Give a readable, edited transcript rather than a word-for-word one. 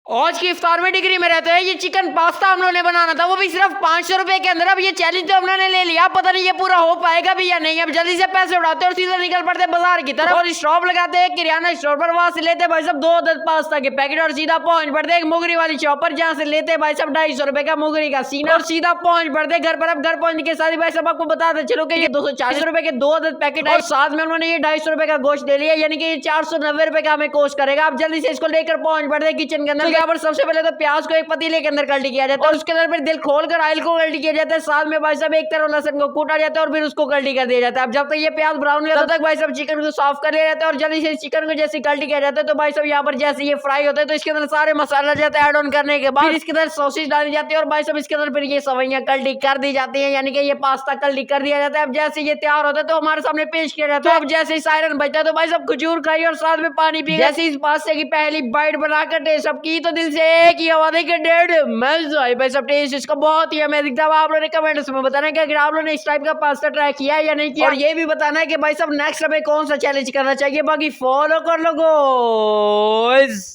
आज की इफ्तार में डिग्री में रहते हैं। ये चिकन पास्ता हम लोगों ने बनाना था, वो भी सिर्फ 500 रुपए के अंदर। अब ये चैलेंज तो हम लोगों ने ले लिया, पता नहीं ये पूरा हो पाएगा भी या नहीं। अब जल्दी से पैसे उड़ाते हैं और सीधा निकल पड़ते हैं बाजार की तरफ और स्टॉप लगाते हैं किराना स्टोर पर। वहां से लेते हैं भाई साहब 2 अदद पास्ता के पैकेट और सीधा पहुंच पड़ते हैं एक मुगरी वाली शॉप पर, जहां से लेते हैं भाई साहब 250 रुपए का मुगरी का सीना और सीधा पहुंच पड़ते हैं घर पर। अब घर पहुंचने के साथ ही भाई साहब आपको बताते चलो कि ये 240 रुपए के 2 अदद पैकेट है और साथ में उन्होंने ये 250 रुपए का गोश्त ले लिया, यानी कि ये 490 रुपए का हमें कोस्ट करेगा। अब जल्दी से इसको लेकर पहुंच पड़ते हैं किचन के अंदर। यहाँ पर सबसे पहले तो प्याज को एक पतीले के अंदर कल्टी किया जाता है और उसके अंदर फिर दिल खोलकर ऑयल को कल्टी किया जाता है। साथ में भाई साहब एक तरफ लहसुन को कूटा जाता है और फिर उसको कल्टी कर दिया जाता है। अब जब तक ये प्याज ब्राउन होता है तब तक भाई साहब चिकन को साफ कर लिया जाता है और जल्दी से चिकन को जैसे कल्टी किया जाता है तो भाई साहब यहाँ पर जैसे ये फ्राई होता है तो इसके अंदर सारे मसाला जाता है ऐड ऑन करने के बाद इसके अंदर सॉसेज डाली जाती है और भाई साहब इसके अंदर फिर ये सवैयां कल्टी कर दी जाती है, यानी कि ये पास्ता कल्टी कर दिया जाता है। अब जैसे ये तैयार होता है तो हमारे सामने पेश किया जाता है। अब जैसे ही सायरन बजता है तो भाई साहब खजूर खाई और साथ में पानी पी। जैसे इस पास्ते की पहली बाइट बनाकर टेस्ट सब की तो दिल से एक ही आवाज के डेढ़ मजा आई भाई साहब। टेस्ट इसका बहुत ही अमेजिंग था। आप लोगों ने कमेंट्स में बताना कि अगर आप लोगों ने इस टाइप का पास्ता ट्राई किया है या नहीं किया, और ये भी बताना है कि भाई साहब नेक्स्ट हमें कौन सा चैलेंज करना चाहिए। बाकी फॉलो कर लो गाइस।